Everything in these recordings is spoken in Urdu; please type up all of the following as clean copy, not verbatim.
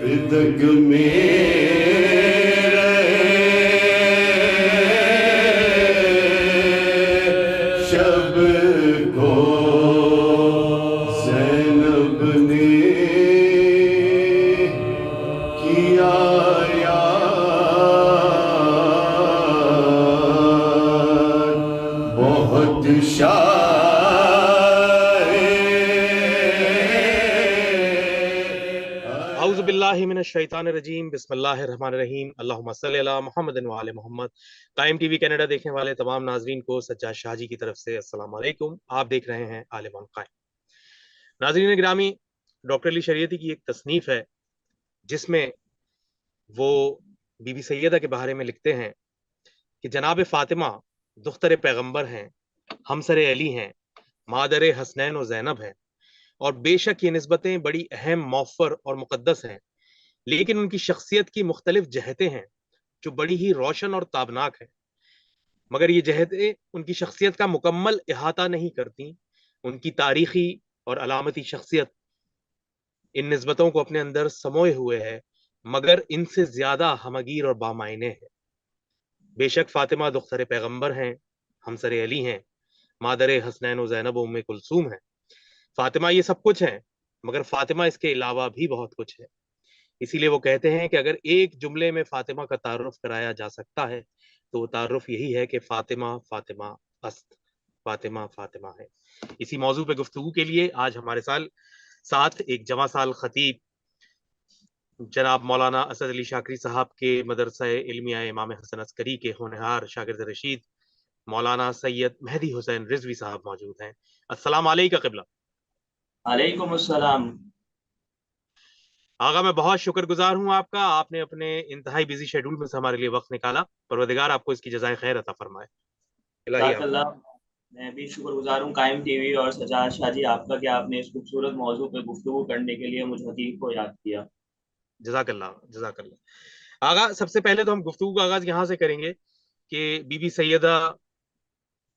فدق میرے شب کو زینب نے کیا یاد بہت اعوذ باللہ من الشیطان الرجیم، بسم اللہ الرحمن الرحیم، اللہم صلی علی محمد وعلی محمد۔ قائم ٹی وی کینیڈا دیکھنے والے تمام ناظرین کو سجاد شاہ جی کی طرف سے السلام علیکم۔ آپ دیکھ رہے ہیں عالم آن قائم۔ ناظرین گرامی، ڈاکٹر علی شریعتی کی ایک تصنیف ہے جس میں وہ بی بی سیدہ کے بارے میں لکھتے ہیں کہ جناب فاطمہ دختر پیغمبر ہیں، ہمسر علی ہیں، مادر حسنین و زینب ہیں، اور بے شک یہ نسبتیں بڑی اہم، موفر اور مقدس ہیں، لیکن ان کی شخصیت کی مختلف جہتیں ہیں جو بڑی ہی روشن اور تابناک ہیں، مگر یہ جہتیں ان کی شخصیت کا مکمل احاطہ نہیں کرتی۔ ان کی تاریخی اور علامتی شخصیت ان نسبتوں کو اپنے اندر سموئے ہوئے ہے، مگر ان سے زیادہ ہمگیر اور بامعنی ہے۔ بے شک فاطمہ دختر پیغمبر ہیں، ہمسر علی ہیں، مادر حسنین و زینب و ام کلثوم ہیں۔ فاطمہ یہ سب کچھ ہے، مگر فاطمہ اس کے علاوہ بھی بہت کچھ ہے۔ اسی لیے وہ کہتے ہیں کہ اگر ایک جملے میں فاطمہ کا تعارف کرایا جا سکتا ہے تو وہ تعارف یہی ہے کہ فاطمہ فاطمہ است، فاطمہ فاطمہ ہے۔ اسی موضوع پہ گفتگو کے لیے آج ہمارے ساتھ ایک جواں سال خطیب جناب مولانا اسد علی شاکری صاحب کے مدرسہ علمیہ امام حسن عسکری کے ہونہار شاگرد رشید مولانا سید مہدی حسین رضوی صاحب موجود ہیں۔ السلام علیکم قبلہ۔ وعلیکم السلام۔ آغا میں بہت شکر گزار ہوں آپ کا، آپ نے اپنے انتہائی بزی شیڈول میں سے ہمارے لیے وقت نکالا۔ پروردگار آپ کو اس کی جزائے خیر عطا فرمائے۔ جزاک اللہ۔ میں بھی شکر گزار ہوں قائم ٹی وی اور سجاد شاہ جی آپ کا کہ آپ نے اس خوبصورت موضوع پہ گفتگو کرنے کے لیے مجھ حقیق کو یاد کیا۔ جزاک اللہ، جزاک اللہ۔ آغا سب سے پہلے تو ہم گفتگو کا آغاز یہاں سے کریں گے کہ بی بی سیدہ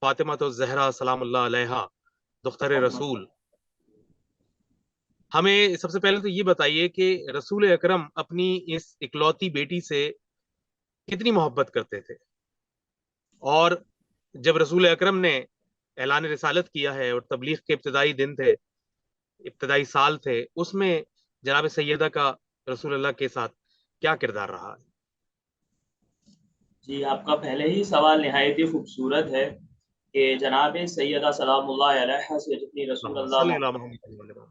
فاطمہ الزہرا سلام اللہ علیہا دختر رسول، ہمیں سب سے پہلے تو یہ بتائیے کہ رسول اکرم اپنی اس اکلوتی بیٹی سے کتنی محبت کرتے تھے، اور جب رسول اکرم نے اعلان رسالت کیا ہے اور تبلیغ کے ابتدائی دن تھے، ابتدائی سال تھے، اس میں جناب سیدہ کا رسول اللہ کے ساتھ کیا کردار رہا ہے؟ جی، آپ کا پہلے ہی سوال نہایت ہی خوبصورت ہے کہ جناب سیدہ سلام اللہ علیہ سے جتنی رسول اللہ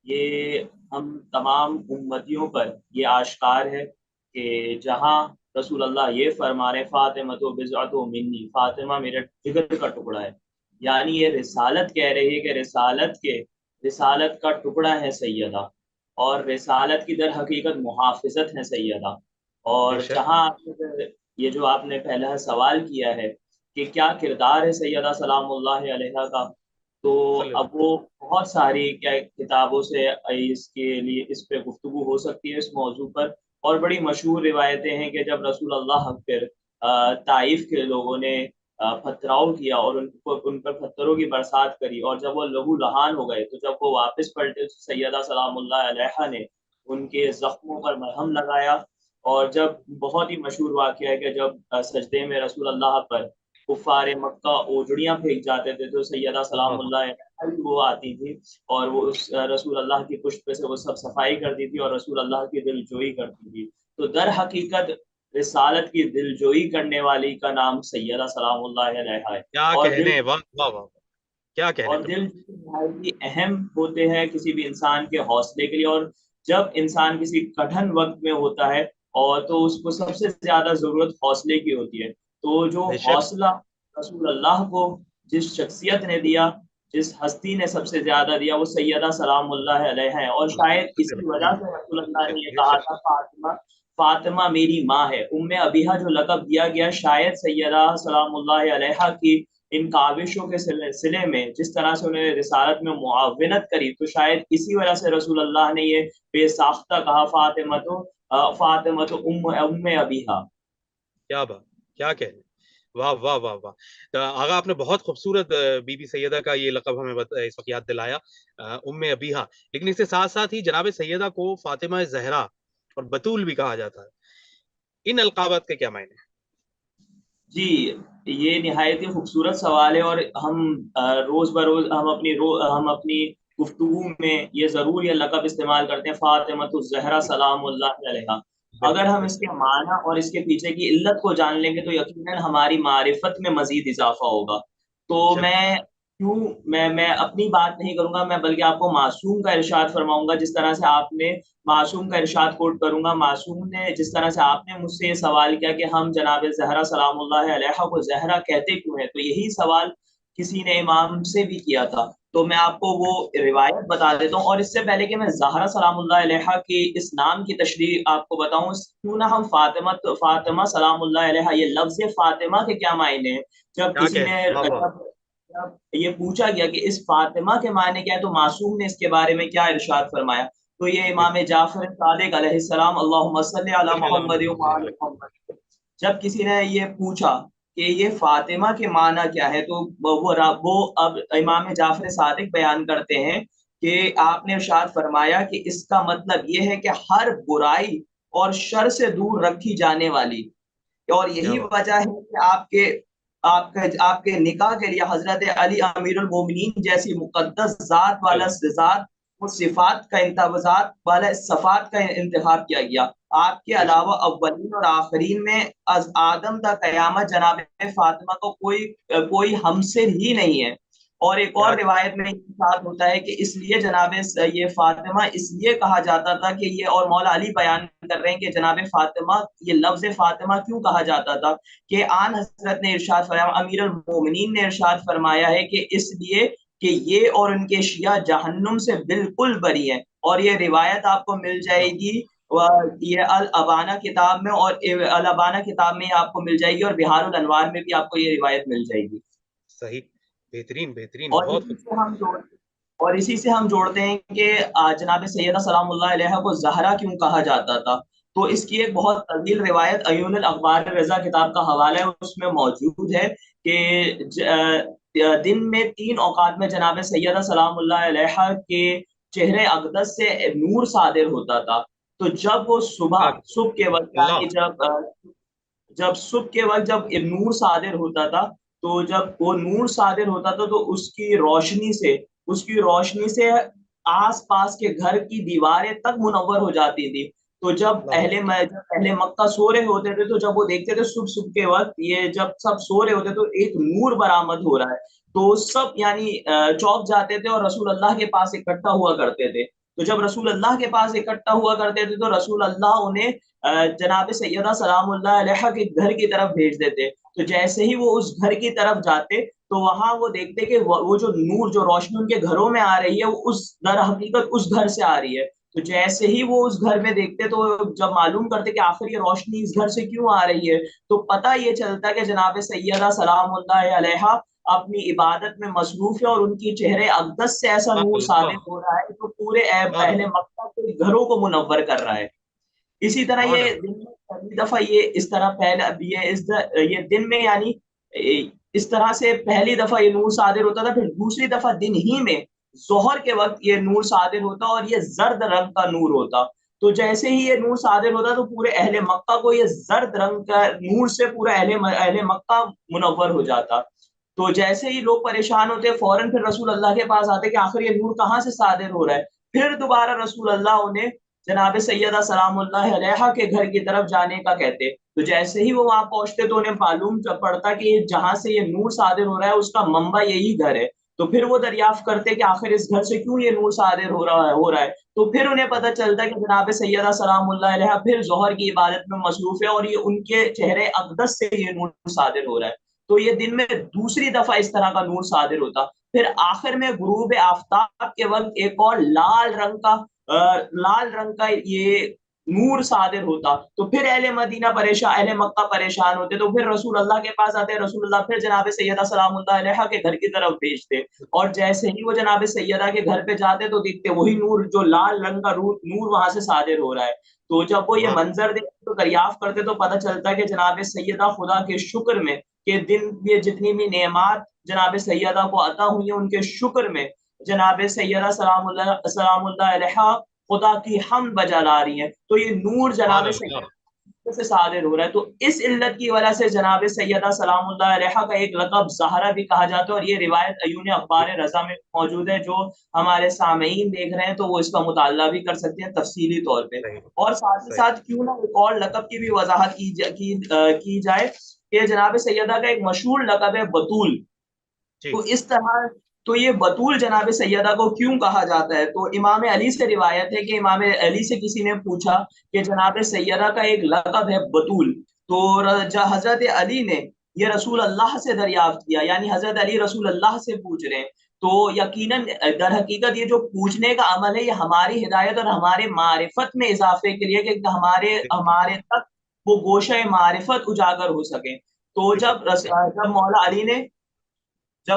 یہ ہم تمام امتیوں پر یہ آشکار ہے کہ جہاں رسول اللہ یہ فرما رہے فاطمہ تو بضعۃ منی، فاطمہ میرے جگر کا ٹکڑا ہے، یعنی یہ رسالت کہہ رہی ہے کہ رسالت کا ٹکڑا ہے سیدہ، اور رسالت کی در حقیقت محافظت ہے سیدہ۔ اور جہاں یہ جو آپ نے پہلا سوال کیا ہے کہ کیا کردار ہے سیدہ سلام اللہ علیہ کا، تو اب وہ بہت ساری کتابوں سے اس کے لیے اس پہ گفتگو ہو سکتی ہے اس موضوع پر، اور بڑی مشہور روایتیں ہیں کہ جب رسول اللہ پھر طائف کے لوگوں نے پتھراؤ کیا اور ان پر پتھروں کی برسات کری، اور جب وہ لہو لہان ہو گئے تو جب وہ واپس پلٹے سیدہ سلام اللہ علیہ نے ان کے زخموں پر مرہم لگایا، اور جب بہت ہی مشہور واقعہ ہے کہ جب سجدے میں رسول اللہ پر کفار مکہ اوجڑیاں پھینک جاتے تھے تو سیدہ سلام اللہ علیہ وہ آتی تھی اور وہ اس رسول اللہ کی پشت پہ سے وہ سب صفائی کرتی تھی اور رسول اللہ کی دل جوئی کرتی تھی۔ تو در حقیقت رسالت کی دل جوئی کرنے والی کا نام سیدہ سلام اللہ علیہ ہے، اور دل بہت ہی اہم ہوتے ہیں کسی بھی انسان کے حوصلے کے لیے، اور جب انسان کسی کٹھن وقت میں ہوتا ہے اور تو اس کو سب سے زیادہ ضرورت حوصلے کی ہوتی ہے، تو جو حوصلہ رسول اللہ کو جس شخصیت نے دیا، جس ہستی نے سب سے زیادہ دیا، وہ سیدہ سلام اللہ علیہ ہے، اور شاید اسی وجہ سے رسول اللہ نے یہ کہا تھا فاطمہ میری ماں ہے۔ ام ابیہا جو لقب دیا گیا شاید سیدہ سلام اللہ علیہ کی ان کاوشوں کے سلسلے میں جس طرح سے انہوں نے رسالت میں معاونت کری، تو شاید اسی وجہ سے رسول اللہ نے یہ بے ساختہ کہا فاطمہ تو ام ابیہا۔ کیا بات، کیا کہہ رہے ہیں۔ واہ واہ واہ واہ. آغا آپ نے بہت خوبصورت بی بی سیدہ کا یہ لقب ہمیں اس وقت یاد دلایا، ام ابیہا. لیکن اس کے ساتھ ساتھ ہی جناب سیدہ کو فاطمہ زہرا اور بطول بھی کہا جاتا ہے. ان القابات کے کیا معنی ہیں؟ جی، یہ نہایت ہی خوبصورت سوال ہے، اور ہم روز بروز ہم اپنی گفتگو میں یہ ضرور یہ لقب استعمال کرتے ہیں، فاطمہ الزہرا سلام اللہ علیہا. اگر بالکل ہم اس کے معنی اور اس کے پیچھے کی علت کو جان لیں گے تو یقیناً ہماری معرفت میں مزید اضافہ ہوگا. تو میں اپنی بات نہیں کروں گا، میں بلکہ آپ کو معصوم کا ارشاد فرماؤں گا. جس طرح سے آپ نے معصوم کا ارشاد کوٹ کروں گا، معصوم نے جس طرح سے آپ نے مجھ سے یہ سوال کیا کہ ہم جناب زہرا سلام اللہ علیہا کو زہرا کہتے کیوں ہیں، تو یہی سوال کسی نے امام سے بھی کیا تھا. تو میں آپ کو وہ روایت بتا دیتا ہوں، اور اس سے پہلے کہ میں زہرا سلام اللہ علیہا کی اس نام کی تشریح آپ کو بتاؤں، کیوں نہ ہم فاطمہ سلام اللہ علیہا، یہ لفظ فاطمہ کے کیا معنی ہیں. جب کیا کسی کہہ نے رہے ہیں؟ واہ واہ. جب یہ پوچھا گیا کہ اس فاطمہ کے معنی کیا ہے تو معصوم نے اس کے بارے میں کیا ارشاد فرمایا. تو یہ امام جعفر صادق علیہ السلام اللہم صلی علی محمد وعلی محمد، جب کسی نے یہ پوچھا کہ یہ فاطمہ کے معنی کیا ہے تو وہ اب امام جعفر صادق بیان کرتے ہیں کہ آپ نے ارشاد فرمایا کہ اس کا مطلب یہ ہے کہ ہر برائی اور شر سے دور رکھی جانے والی. اور کیا یہی بات. وجہ ہے کہ آپ کے نکاح کے لیے حضرت علی امیر المومنین جیسی مقدس ذات والا ذات وہ صفات کا انتخاب والا صفات کا انتخاب کیا گیا. آپ کے علاوہ اولین اور آخرین میں از آدم تا قیامت جناب فاطمہ کو کوئی ہمسر ہی نہیں ہے. اور ایک اور روایت میں ساتھ ہوتا ہے کہ اس لیے جناب یہ فاطمہ اس لیے کہا جاتا تھا کہ یہ، اور مولا علی بیان کر رہے ہیں کہ جناب فاطمہ، یہ لفظ فاطمہ کیوں کہا جاتا تھا کہ آن حضرت نے ارشاد فرمایا، امیر المومنین نے ارشاد فرمایا ہے کہ اس لیے کہ یہ اور ان کے شیعہ جہنم سے بالکل بری ہیں. اور یہ روایت آپ کو مل جائے گی یہ الابانہ کتاب میں، اور الابانہ کتاب میں آپ کو مل جائے گی، اور بہار الانوار میں بھی آپ کو یہ روایت مل جائے گی. صحیح. بہترین بہترین. اور بہت اسی سے ہم جوڑتے ہیں کہ جناب سیدہ سلام اللہ علیہ کو زہرا کیوں کہا جاتا تھا. تو اس کی ایک بہت طویل روایت عیون الاخبار رضا کتاب کا حوالہ ہے، اس میں موجود ہے کہ دن میں 3 اوقات میں جناب سیدہ سلام اللہ علیہ کے چہرے اقدس سے نور صادر ہوتا تھا. تو جب وہ صبح کے وقت، اللہ. یعنی جب صبح کے وقت جب نور صادر ہوتا تھا، تو جب وہ نور صادر ہوتا تھا تو اس کی روشنی سے آس پاس کے گھر کی دیواریں تک منور ہو جاتی تھی. تو جب اہل مکہ سو رہے ہوتے تھے تو جب وہ دیکھتے تھے صبح کے وقت یہ جب سب سو رہے ہوتے تو ایک نور برآمد ہو رہا ہے، تو سب یعنی چوک جاتے تھے اور رسول اللہ کے پاس اکٹھا ہوا کرتے تھے. تو جب رسول اللہ کے پاس اکٹھا ہوا کرتے تھے تو رسول اللہ انہیں جناب سیدہ سلام اللہ علیہ کے گھر کی طرف بھیج دیتے. تو جیسے ہی وہ اس گھر کی طرف جاتے تو وہاں وہ دیکھتے کہ وہ جو نور، جو روشنی ان کے گھروں میں آ رہی ہے وہ در حقیقت اس گھر سے آ رہی ہے. تو جیسے ہی وہ اس گھر میں دیکھتے تو جب معلوم کرتے کہ آخر یہ روشنی اس گھر سے کیوں آ رہی ہے تو پتہ یہ چلتا کہ جناب سیدہ سلام اللہ علیہ اپنی عبادت میں مصروف ہے، اور ان کی چہرے اقدس سے ایسا نور صادر ہو رہا ہے تو پورے اہل مکہ کے گھروں کو منور کر رہا ہے. اسی طرح یہ دن میں پہلی دفعہ یہ اس طرح یہ دن میں یعنی اس طرح سے پہلی دفعہ یہ نور صادر ہوتا تھا. پھر دوسری دفعہ دن ہی میں ظہر کے وقت یہ نور صادر ہوتا اور یہ زرد رنگ کا نور ہوتا. تو جیسے ہی یہ نور صادر ہوتا تو پورے اہل مکہ کو یہ زرد رنگ کا نور سے پورا اہل مکہ منور ہو جاتا. تو جیسے ہی لوگ پریشان ہوتے فوراً پھر رسول اللہ کے پاس آتے کہ آخر یہ نور کہاں سے صادر ہو رہا ہے. پھر دوبارہ رسول اللہ انہیں جناب سیدہ سلام اللہ علیہ کے گھر کی طرف جانے کا کہتے. تو جیسے ہی وہ وہاں پہنچتے تو انہیں معلوم پڑتا کہ جہاں سے یہ نور صادر ہو رہا ہے اس کا منبع یہی گھر ہے. تو پھر وہ دریافت کرتے کہ آخر اس گھر سے کیوں یہ نور صادر ہو رہا ہے. تو پھر انہیں پتہ چلتا کہ جناب سیدہ سلام اللہ علیہ پھر ظہر کی عبادت میں مصروف ہے اور یہ ان کے چہرے اقدس سے یہ نور صادر ہو رہا ہے. تو یہ دن میں دوسری دفعہ اس طرح کا نور صادر ہوتا. پھر آخر میں غروب آفتاب کے وقت ایک اور لال رنگ کا یہ نور صادر ہوتا. تو پھر اہل مکہ پریشان ہوتے تو پھر رسول اللہ کے پاس آتے. رسول اللہ پھر جناب سیدہ سلام اللہ علیہ کے گھر کی طرف بھیجتے اور جیسے ہی وہ جناب سیدہ کے گھر پہ جاتے تو دیکھتے وہی نور، جو لال رنگ کا نور وہاں سے صادر ہو رہا ہے. تو جب وہ یہ منظر دیکھتے تو دریافت کرتے تو پتہ چلتا کہ جناب سیدہ خدا کے شکر میں کہ دن یہ جتنی بھی نعمات جناب سیدہ کو عطا ہوئی ہیں ان کے شکر میں جناب سیدہ سلام اللہ علیہ خدا کی حمد بجا لا رہی ہیں، تو یہ نور سبحان جناب اللہ، سیدہ سے صادر ہو رہا ہے. تو اس علت کی وجہ سے جناب سیدہ سلام اللہ علیہ کا ایک لقب زہرا بھی کہا جاتا ہے، اور یہ روایت عیون اخبار رضا میں موجود ہے. جو ہمارے سامعین دیکھ رہے ہیں تو وہ اس کا مطالعہ بھی کر سکتے ہیں تفصیلی طور پہ. صحیح اور ساتھ ہی صحیح، ساتھ کیوں نہ ایک اور لقب کی بھی وضاحت کی جائے کہ جناب سیدہ کا ایک مشہور لقب ہے بطول. جی تو اس طرح تو یہ بطول جناب سیدہ کو کیوں کہا جاتا ہے؟ تو امام علی سے روایت ہے کہ امام علی سے کسی نے پوچھا کہ جناب سیدہ کا ایک لقب ہے بطول، تو حضرت علی نے یہ رسول اللہ سے دریافت کیا، یعنی حضرت علی رسول اللہ سے پوچھ رہے ہیں. تو یقیناً در حقیقت یہ جو پوچھنے کا عمل ہے یہ ہماری ہدایت اور ہمارے معرفت میں اضافے کے لیے، کہ ہمارے تک وہ گوشہ معرفت اجاگر ہو سکے. تو جب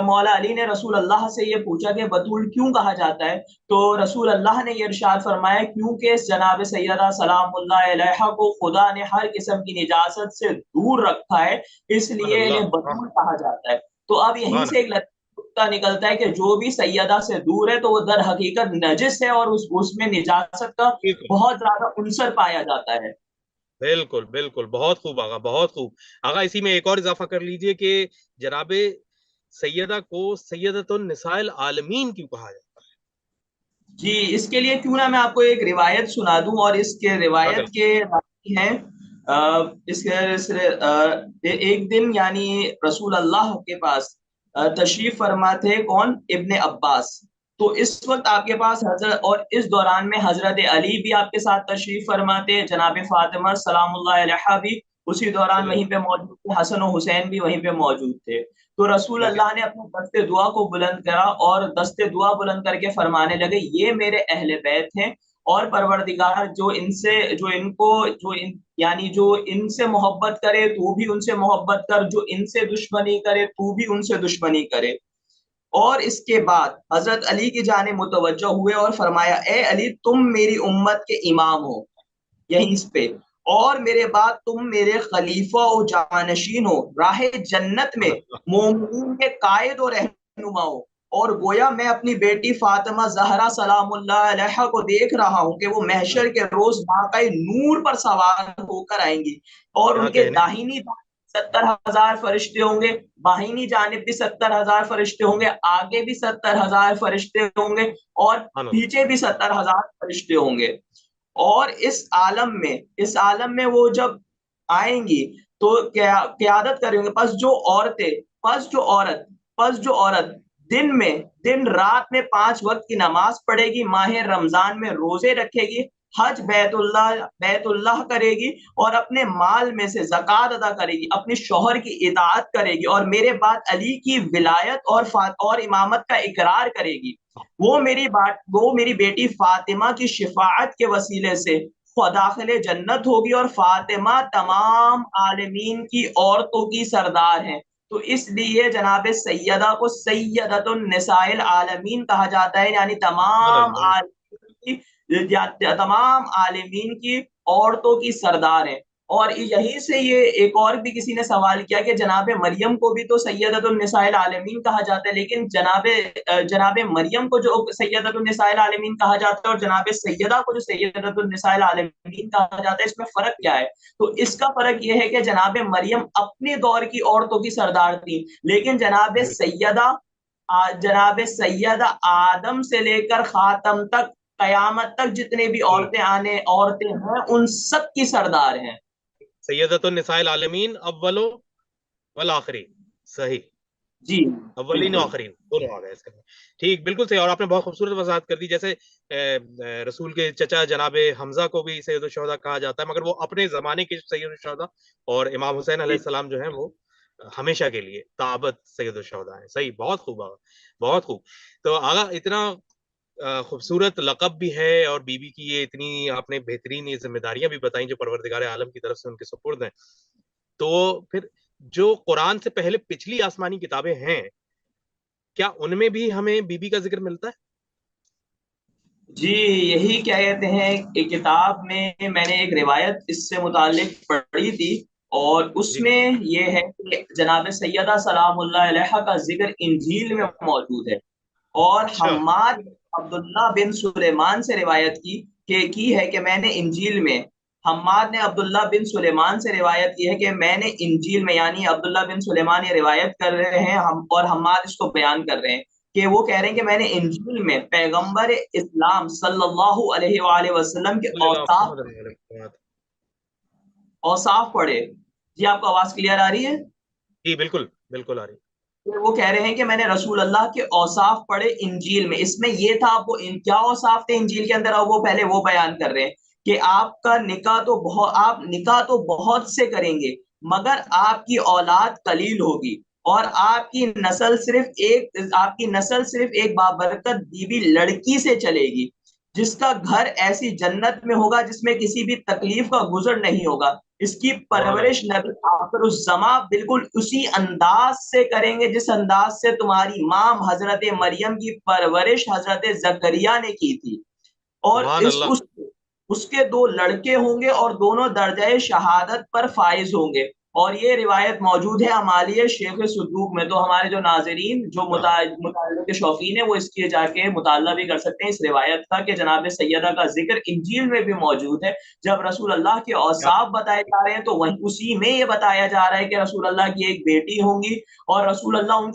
مولا علی نے رسول اللہ سے یہ پوچھا کہ بطول کیوں کہا جاتا ہے، تو رسول اللہ نے یہ ارشاد فرمایا کیونکہ جناب سیدہ سلام اللہ علیہ کو خدا نے ہر قسم کی نجاست سے دور رکھا ہے، اس سبحان لیے اللہ، انہیں بطول کہا جاتا ہے. تو اب یہیں سبحان سے ایک نقطہ نکلتا ہے کہ جو بھی سیدہ سے دور ہے تو وہ در حقیقت نجس ہے، اور اس میں نجاست کا بالکل بہت زیادہ عنصر پایا جاتا ہے. بالکل بالکل، بہت خوب آغا، بہت خوب آغا. اسی میں ایک اور اضافہ کر لیجئے کہ جناب سیدہ کو سیدۃ النساء العالمین کیوں کہا جاتا جی اس کے لیے کیوں نہ میں آپ کو ایک روایت سنا دوں، اور اس کے ہے؟ اگر روایت کے راوی ہیں ایک دن یعنی رسول اللہ کے پاس تشریف فرما تھے کون؟ ابن عباس. تو اس وقت آپ کے پاس حضرت، اور اس دوران میں حضرت علی بھی آپ کے ساتھ تشریف فرماتے، جناب فاطمہ سلام اللہ علیہ بھی اسی دوران وہیں پہ موجود تھے، حسن و حسین بھی وہیں پہ موجود تھے. تو رسول بالکل اللہ نے اپنے دست دعا کو بلند کرا اور دست دعا بلند کر کے فرمانے لگے یہ میرے اہل بیت ہیں، اور پروردگار جو ان سے محبت کرے تو بھی ان سے محبت کر، جو ان سے دشمنی کرے تو بھی ان سے دشمنی کرے. اور اس کے بعد حضرت علی کی جانب متوجہ ہوئے اور فرمایا اے علی تم میری امت کے امام ہو یہیں اس پہ، اور میرے بعد تم میرے خلیفہ و جانشین ہو، راہ جنت میں مومنین کے قائد و رہنما ہو. اور گویا میں اپنی بیٹی فاطمہ زہرا سلام اللہ علیہ کو دیکھ رہا ہوں کہ وہ محشر کے روز باقی نور پر سوار ہو کر آئیں گی، اور کیا ان کے کہنے، داہنی 70,000 فرشتے ہوں گے، باہنی جانب بھی 70,000 فرشتے ہوں گے، آگے بھی 70,000 فرشتے ہوں گے، اور سبحان اللہ، پیچھے بھی 70,000 فرشتے ہوں گے. اور اس عالم میں وہ جب آئیں گی تو قیادت کریں گے. پس جو عورت دن رات میں 5 وقت کی نماز پڑھے گی، ماہ رمضان میں روزے رکھے گی، حج بیت اللہ کرے گی، اور اپنے مال میں سے زکوٰۃ ادا کرے گی، اپنے شوہر کی اطاعت کرے گی، اور میرے بعد علی کی ولایت اور امامت کا اقرار کرے گی، وہ میری بیٹی فاطمہ کی شفاعت کے وسیلے سے داخل جنت ہوگی، اور فاطمہ تمام عالمین کی عورتوں کی سردار ہیں. تو اس لیے جناب سیدہ کو سیدۃ النساء العالمین کہا جاتا ہے، یعنی سبحان اللہ، تمام عالمین کی عورتوں کی سردار ہیں. اور یہیں سے یہ ایک اور بھی کسی نے سوال کیا کہ جناب مریم کو بھی تو سیدۃ النساء العالمین کہا جاتا ہے، لیکن جناب مریم کو جو سیدۃ النساء العالمین کہا جاتا ہے اور جناب سیدہ کو جو سیدۃ النساء العالمین کہا جاتا ہے، اس میں فرق کیا ہے؟ تو اس کا فرق یہ ہے کہ جناب مریم اپنے دور کی عورتوں کی سردار تھی، لیکن جناب سیدہ آدم سے لے کر خاتم تک، قیامت تک جتنے بھی عورتیں ہیں ان سب کی سردار ہیں. سیدۃ النساء العالمین اولو والآخرین، صحیح، جی اولین و بالکل. آخرین دونوں آ گئے اس کے میں. ٹھیک، بالکل صحیح. اور آپ نے بہت خوبصورت وضاحت کر دی. جیسے رسول کے چچا جناب حمزہ کو بھی سید الشہداء کہا جاتا ہے، مگر وہ اپنے زمانے کے سید الشہداء، اور امام حسین علیہ السلام جو ہیں وہ ہمیشہ کے لیے تابت سید الشہداء ہیں. صحیح، بہت خوب آغا، بہت خوب. تو آغا اتنا خوبصورت لقب بھی ہے، اور بی بی کی یہ اتنی آپ نے بہترین یہ ذمہ داریاں بھی بتائیں جو پروردگار عالم کی طرف سے ان کے سپرد ہیں. تو پھر جو قرآن سے پہلے پچھلی آسمانی کتابیں ہیں، کیا ان میں بھی ہمیں بی بی کا ذکر ملتا ہے؟ جی یہی کیا کہتے ہیں کہ کتاب میں نے ایک روایت اس سے متعلق پڑھی تھی، اور اس میں یہ ہے کہ جناب سیدہ سلام اللہ علیہ کا ذکر انجیل میں موجود ہے، اور حماد عبداللہ بن سلیمان سے روایت کی ہے کہ میں نے انجیل میں، حماد نے عبداللہ بن سلیمان سے روایت کی ہے کہ میں نے انجیل میں، یعنی عبداللہ بن سلیمان یہ روایت کر رہے ہیں اور حماد اس کو بیان کر رہے ہیں کہ وہ کہہ رہے ہیں کہ میں نے انجیل میں پیغمبر اسلام صلی اللہ علیہ وآلہ وسلم کے اوصاف پڑھے۔ جی آپ کو آواز کلیئر آ رہی ہے؟ جی بالکل بالکل آ رہی ہے۔ وہ کہہ رہے ہیں کہ میں نے رسول اللہ کے اوصاف پڑھے انجیل میں، اس میں یہ تھا، وہ کیا اوصاف تھے انجیل کے اندر، وہ پہلے وہ بیان کر رہے ہیں کہ آپ کا نکاح تو بہت سے کریں گے مگر آپ کی اولاد قلیل ہوگی، اور آپ کی نسل صرف ایک بابرکت بیوی لڑکی سے چلے گی، جس کا گھر ایسی جنت میں ہوگا جس میں کسی بھی تکلیف کا گزر نہیں ہوگا۔ اس کی پرورش نبی آخر الزماں بالکل اسی انداز سے کریں گے جس انداز سے تمہاری ماں حضرت مریم کی پرورش حضرت زکریا نے کی تھی، اور اس کے 2 لڑکے ہوں گے اور دونوں درجہ شہادت پر فائز ہوں گے۔ اور یہ روایت موجود ہے عمالیہ شیخ صدوق میں، تو ہمارے جو ناظرین جو مطالعے کے شوقین ہیں وہ اس کے جا کے مطالعہ بھی کر سکتے ہیں اس روایت کا کہ جناب سیدہ کا ذکر انجیل میں بھی موجود ہے۔ جب رسول اللہ کے اوصاف بتائے جا رہے ہیں تو وہیں اسی میں یہ بتایا جا رہا ہے کہ رسول اللہ کی ایک بیٹی ہوں گی، اور رسول اللہ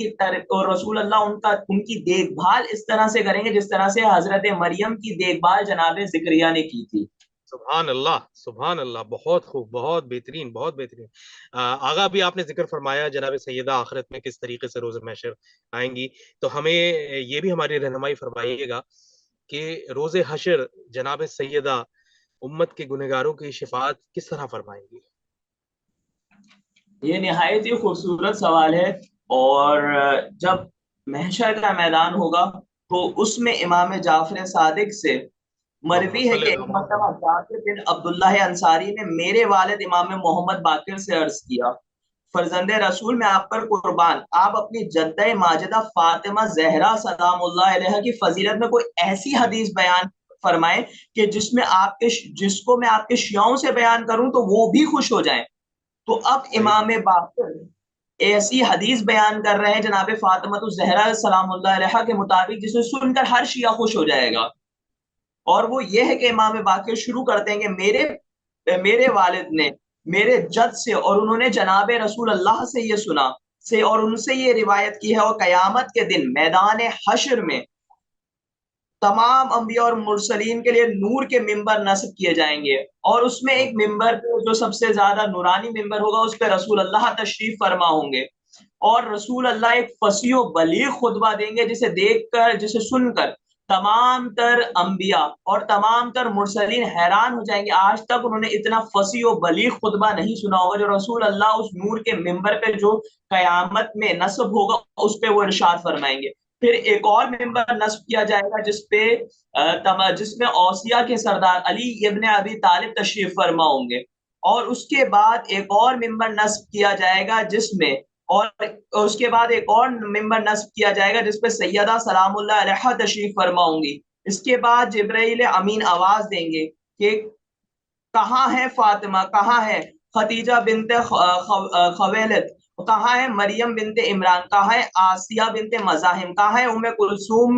ان کی دیکھ بھال اس طرح سے کریں گے جس طرح سے حضرت مریم کی دیکھ بھال جناب زکریا نے کی تھی۔ سبحان اللہ سبحان اللہ، بہت خوب، بہت بہترین بہت بہترین۔ آگا بھی آپ نے ذکر فرمایا جناب سیدہ آخرت میں کس طریقے سے روز محشر آئیں گی، تو ہمیں یہ بھی ہماری رہنمائی فرمائیے گا کہ روز حشر جناب سیدہ امت کے گنہگاروں کی شفاعت کس طرح فرمائیں گی؟ یہ نہایت ہی خوبصورت سوال ہے، اور جب محشر کا میدان ہوگا تو اس میں امام جعفر صادق سے مروی ہے کہ ایک مرتبہ جابر بن عبداللہ انصاری نے میرے والد امام محمد باقر سے عرض کیا، فرزند رسول میں آپ پر قربان، آپ اپنی جدہ ماجدہ فاطمہ زہرا سلام اللہ علیہ کی فضیلت میں کوئی ایسی حدیث بیان فرمائیں کہ جس کو میں آپ کے شیعوں سے بیان کروں تو وہ بھی خوش ہو جائیں۔ تو اب امام باقر ایسی حدیث بیان کر رہے ہیں جناب فاطمہ الزہرا سلام اللہ علیہ کے مطابق جسے سن کر ہر شیعہ خوش ہو جائے گا، اور وہ یہ ہے کہ امام باقر شروع کرتے ہیں کہ میرے والد نے میرے جد سے، اور انہوں نے جناب رسول اللہ سے یہ سنا اور ان سے یہ روایت کی ہے، اور قیامت کے دن میدان حشر میں تمام انبیاء اور مرسلین کے لیے نور کے ممبر نصب کیے جائیں گے، اور اس میں ایک ممبر جو سب سے زیادہ نورانی ممبر ہوگا اس پہ رسول اللہ تشریف فرما ہوں گے، اور رسول اللہ ایک فصیح و بلیغ خطبہ دیں گے جسے دیکھ کر جسے سن کر تمام تر انبیاء اور تمام تر مرسلین حیران ہو جائیں گے، آج تک انہوں نے اتنا فصیح و بلیغ خطبہ نہیں سنا ہوگا جو رسول اللہ اس نور کے ممبر پہ جو قیامت میں نصب ہوگا اس پہ وہ ارشاد فرمائیں گے۔ پھر ایک اور ممبر نصب کیا جائے گا جس میں اوصیاء کے سردار علی ابن ابی طالب تشریف فرما ہوں گے، اور اس کے بعد ایک اور ممبر نصب کیا جائے گا جس میں اس کے بعد ایک اور ممبر نصب کیا جائے گا جس پہ سیدہ سلام اللہ علیہ تشریف فرما ہوں گی۔ اس کے بعد جبرائیل امین آواز دیں گے کہ کہاں ہے فاطمہ، کہاں ہے خدیجہ بنت خویلد، کہاں ہے مریم بنت عمران، کہاں ہے آسیہ بنت مزاحم، کہاں ہے ام کلثوم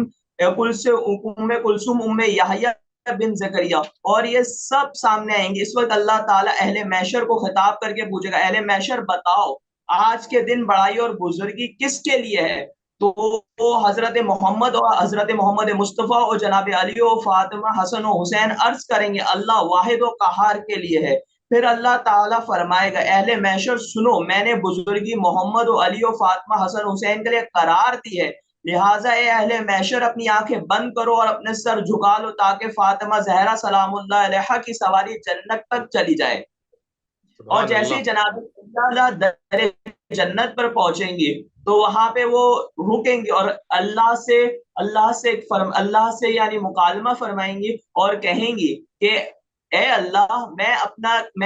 ام یحییٰ بن زکریا، اور یہ سب سامنے آئیں گے۔ اس وقت اللہ تعالیٰ اہل محشر کو خطاب کر کے پوچھے گا، اہل محشر بتاؤ آج کے دن بڑائی اور بزرگی کس کے لیے ہے؟ تو وہ حضرت محمد اور حضرت محمد مصطفیٰ اور جناب علی و فاطمہ حسن و حسین عرض کریں گے اللہ واحد و قہار کے لیے ہے۔ پھر اللہ تعالیٰ فرمائے گا اہل محشر سنو، میں نے بزرگی محمد و علی و فاطمہ حسن حسین کے لیے قرار دی ہے، لہٰذا اے اہل محشر اپنی آنکھیں بند کرو اور اپنے سر جھکا لو تاکہ فاطمہ زہرا سلام اللہ علیہ کی سواری جنت تک چلی جائے۔ اور جیسے جناب در جنت پر پہنچیں گی تو وہاں پہ وہ رکیں گے اور اللہ سے یعنی مکالمہ فرمائیں گی اور کہیں گی کہ اے اللہ میں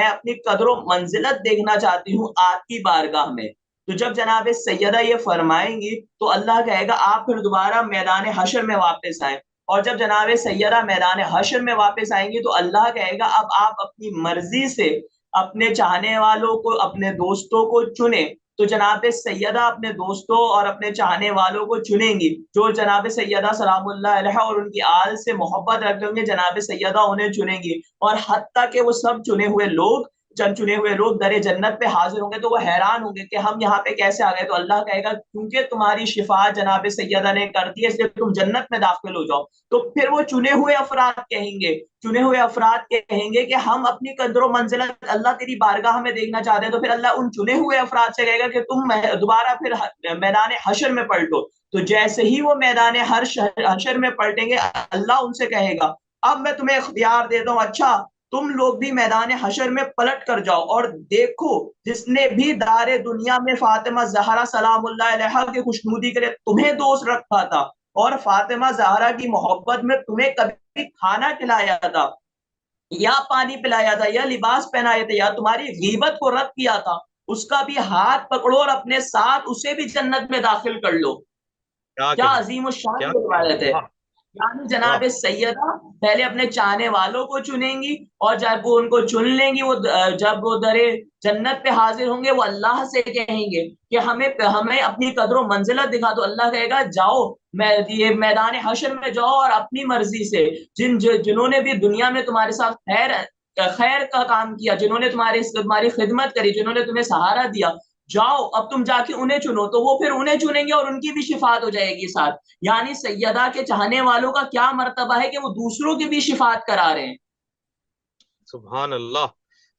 اپنی قدر و منزلت دیکھنا چاہتی ہوں آپ کی بارگاہ میں۔ تو جب جناب سیدہ یہ فرمائیں گی تو اللہ کہے گا آپ پھر دوبارہ میدان حشر میں واپس آئیں، اور جب جناب سیدہ میدان حشر میں واپس آئیں گی تو اللہ کہے گا اب آپ اپنی مرضی سے اپنے چاہنے والوں کو اپنے دوستوں کو چنے تو جناب سیدہ اپنے دوستوں اور اپنے چاہنے والوں کو چنیں گی جو جناب سیدہ سلام اللہ علیہ اور ان کی آل سے محبت رکھیں گے جناب سیدہ انہیں چنیں گی اور حتیٰ کہ وہ سب چنے ہوئے لوگ در جنت پہ حاضر ہوں گے تو وہ حیران ہوں گے کہ ہم یہاں پہ کیسے آ گئے تو اللہ کہے گا کیونکہ تمہاری شفاعت جناب سیدہ نے کر دی ہے اس لیے تم جنت میں داخل ہو جاؤ تو پھر وہ چنے ہوئے افراد کہیں گے کہ ہم اپنی قدر و منزلت اللہ تیری بارگاہ میں دیکھنا چاہتے ہیں تو پھر اللہ ان چنے ہوئے افراد سے کہے گا کہ تم دوبارہ پھر میدان حشر میں پلٹو تو جیسے ہی وہ میدان حشر میں پلٹیں گے اللہ ان سے کہے گا اب میں تمہیں اختیار دیتا ہوں اچھا تم لوگ بھی میدان حشر میں پلٹ کر جاؤ اور دیکھو جس نے بھی دار دنیا میں فاطمہ زہرا سلام اللہ علیہ کی خوشنودی کے لیے تمہیں دوست رکھا تھا اور فاطمہ زہرا کی محبت میں تمہیں کبھی کھانا کھلایا تھا یا پانی پلایا تھا یا لباس پہنایا تھا یا تمہاری غیبت کو رد کیا تھا اس کا بھی ہاتھ پکڑو اور اپنے ساتھ اسے بھی جنت میں داخل کر لو کیا عظیم الشان روایت ہے یعنی جناب سیدہ پہلے اپنے چاہنے والوں کو چنیں گی اور جب وہ ان کو چن لیں گی جب وہ در جنت پہ حاضر ہوں گے وہ اللہ سے کہیں گے کہ ہمیں اپنی قدر و منزلت دکھا تو اللہ کہے گا جاؤ یہ میدان حشر میں جاؤ اور اپنی مرضی سے جنہوں نے بھی دنیا میں تمہارے ساتھ خیر کا کام کیا جنہوں نے تمہاری خدمت کری جنہوں نے تمہیں سہارا دیا جاؤ اب تم جا کے انہیں چنو تو وہ پھر انہیں چنیں گے اور ان کی بھی شفاعت ہو جائے گی ساتھ یعنی سیدہ کے چاہنے والوں کا کیا مرتبہ ہے کہ وہ دوسروں کی بھی شفاعت کرا رہے ہیں سبحان اللہ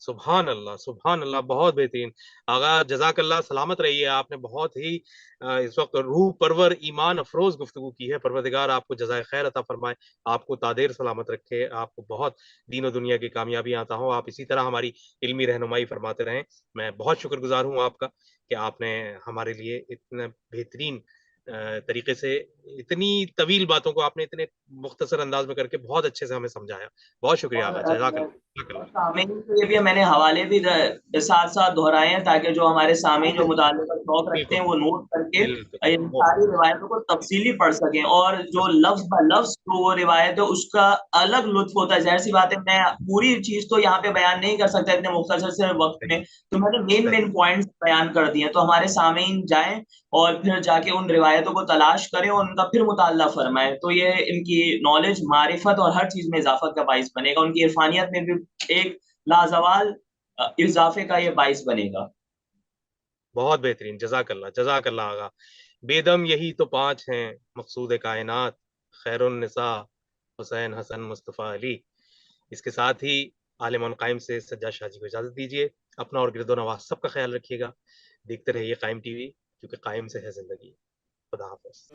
سبحان اللہ سبحان اللہ بہت بہترین آغا جزاک اللہ سلامت رہیے آپ نے بہت ہی اس وقت روح پرور ایمان افروز گفتگو کی ہے پروردگار آپ کو جزائے خیر عطا فرمائے آپ کو تادیر سلامت رکھے آپ کو بہت دین و دنیا کی کامیابی عطا ہو آپ اسی طرح ہماری علمی رہنمائی فرماتے رہیں میں بہت شکر گزار ہوں آپ کا کہ آپ نے ہمارے لیے اتنا بہترین طریقے سے اتنی طویل باتوں کو آپ نے اتنے مختصر انداز میں کر کے بہت اچھے سے ہمیں سمجھایا بہت شکریہ آقا جزاک اللہ سامعین کے لیے بھی میں نے حوالے بھی ساتھ ساتھ دہرائے ہیں تاکہ جو ہمارے سامعین جو مطالعے کا شوق رکھتے ہیں وہ نوٹ کر کے ان ساری روایتوں کو تفصیلی پڑھ سکیں اور جو لفظ با لفظ وہ روایت ہے اس کا الگ لطف ہوتا ہے ظاہر سی بات ہے میں پوری چیز تو یہاں پہ بیان نہیں کر سکتا اتنے مختصر سے وقت میں تو میں نے مین پوائنٹس بیان کر دیے تو ہمارے سامعین جائیں اور پھر جا کے ان روایتوں کو تلاش کریں اور ان کا پھر مطالعہ فرمائیں تو یہ ان کی نالج معرفت اور ہر چیز میں اضافہ کا باعث بنے گا ان کی عرفانیت میں بھی ایک لازوال اضافے کا یہ باعث بنے گا بہت بہترین جزاک اللہ آغا بیدم یہی تو 5 ہیں مقصود کائنات خیر النساء حسین حسن مصطفیٰ علی اس کے ساتھ ہی عالم قائم سے سجاد شاہ جی کو اجازت دیجیے اپنا اور گرد و نواز سب کا خیال رکھیے گا دیکھتے رہیے قائم ٹی وی کیونکہ قائم سے ہے زندگی خدا حافظ